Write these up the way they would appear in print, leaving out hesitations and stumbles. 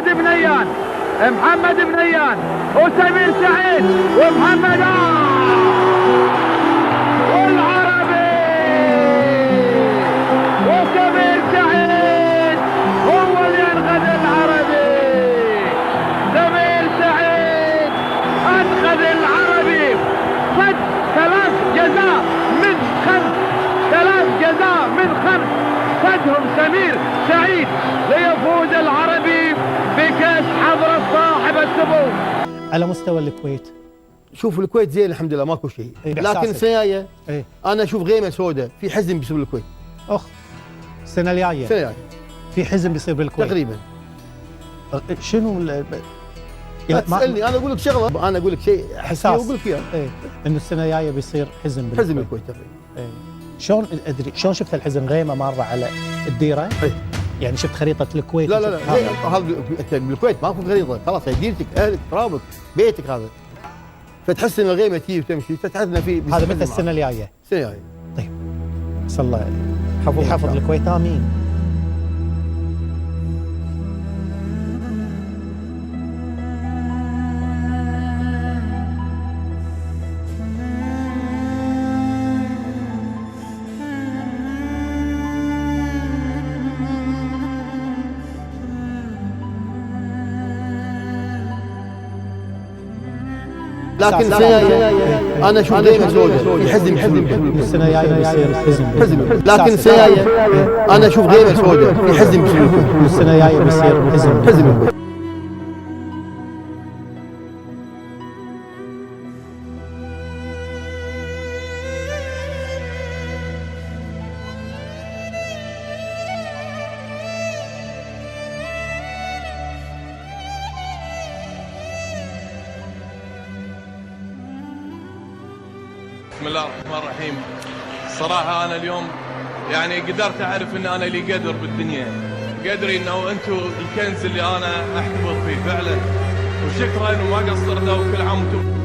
بنيان، محمد بنيان وسمير سعيد ومحمد والعربي وسمير سعيد هو اللي انقذ العربي. سمير سعيد انقذ العربي، صد 3 جزاء من 5، 3 جزاء من 5 صدهم سمير سعيد ليفوز العربي بكأس حضرة صاحب السمو. على مستوى الكويت، شوف الكويت زين الحمد لله ماكو شيء، لكن السنه الجايه انا اشوف غيمه سوداء، في حزن بيصير بالكويت. السنه الجايه في حزن بيصير بالكويت تقريبا. شنو لا تسالني، انا اقول لك شغله، انا اقول لك شيء حساس واقول لك اياه. انه السنه الجايه بيصير حزن بالكويت. حزن بالكويت تقريبا. شلون ادري شلون شفت الحزن غيمه مره على الديره؟ يعني شفت خريطه الكويت؟ لا هذا بالكويت ماكو خريطه، خلاص هي ديرتك، اهلك، ترابك، بيتك هذا. فتحس ان الغيمه تجي وتمشي، فتحسنا في هذا متى السنه الجايه؟ السنه الجايه. طيب صلى الله يحفظ الكويت، امين. لكن السنه الجايه انا اشوف غيمه سوداء، في حزن السنه الجايه بيصير حزن. لكن السنه الجايه انا اشوف غيمه سوداء، في حزن السنه الجايه بيصير حزن. بسم الله الرحمن الرحيم. صراحة أنا اليوم يعني قدرت أعرف إن أنا لي قدر بالدنيا، قدري إنه أنتم الكنز اللي أنا أحتفظ فيه فعلا، وشكرا وما قصرتوا، وكل عام وأنتم.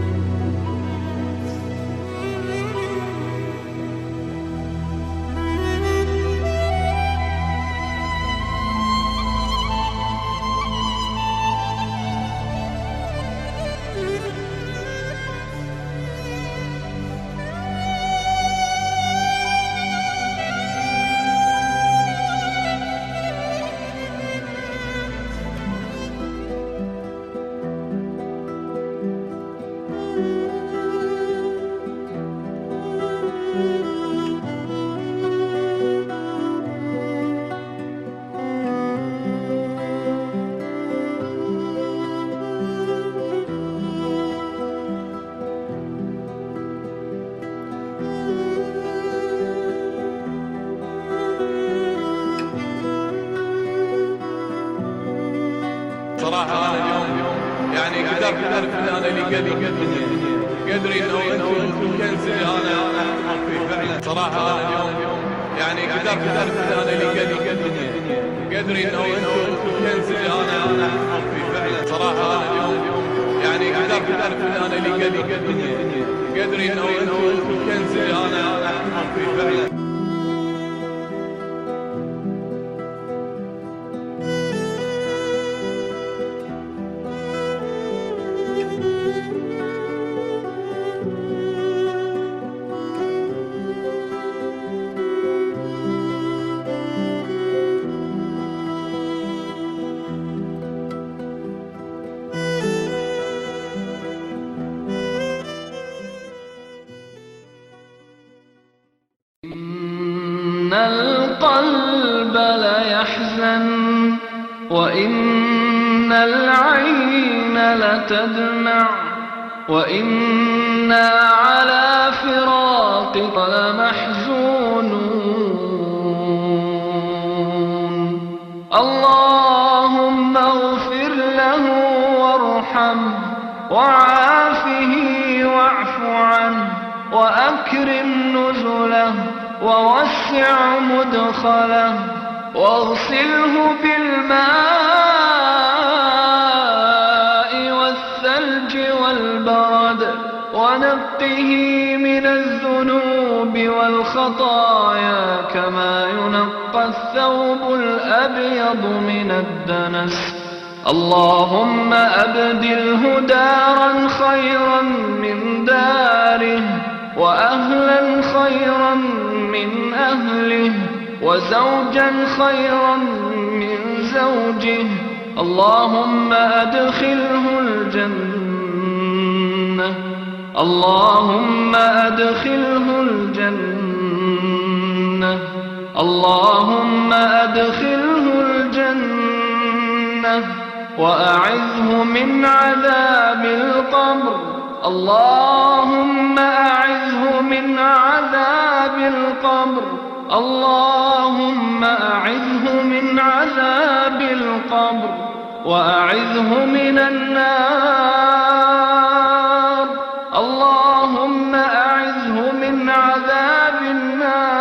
صراحة أنا اليوم يعني قدرت أعرف إن أنا لي قدر بالدنيا، قدري إنه أنتم الكنز اللي أنا أحتفظ فيه فعلا. صراحة أنا اليوم يعني قدرت أعرف إن أنا لي قدر بالدنيا، قدري إنه أنتم الكنز اللي أنا أحتفظ فيه فعلا. صراحة أنا اليوم يعني قدرت أعرف إن أنا لي قدر بالدنيا، قدري إنه أنتم الكنز اللي أنا أحتفظ فيه فعلا. إن القلب ليحزن وإن العين لتدمع وإنا على فراقك لمحزونون. اللهم اغفر له وارحمه وعافه واعف عنه وأكرم نزله ووسع مدخله واغسله بالماء والثلج والبرد ونقه من الذنوب والخطايا كما ينقى الثوب الأبيض من الدنس. اللهم أبدله دارا خيرا من داره، وأهلا خيرا من أهله، وزوجا خيرا من زوجه. اللهم أدخله الجنة، اللهم أدخله الجنة، اللهم أدخله الجنة، وأعذه من عذاب القبر. اللهم أعذه من عذاب القبر، اللهم أعذه من عذاب القبر، وأعذه من النار. اللهم أعذه من عذاب النار،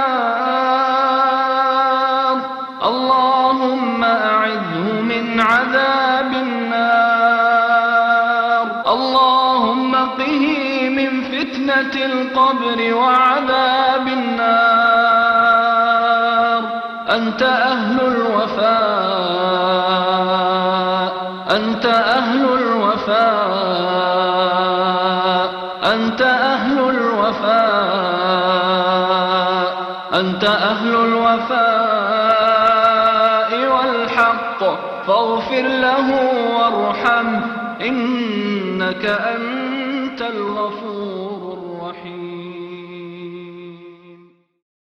اللهم أعذه من عذاب النار. اللهم قه من فتنة القبر وعذاب النار. أنت أهل الوفاء، أنت أهل الوفاء، أنت أهل الوفاء، أنت أهل الوفاء والحق، فاغفر له وارحمه، إنك أنت الغفور.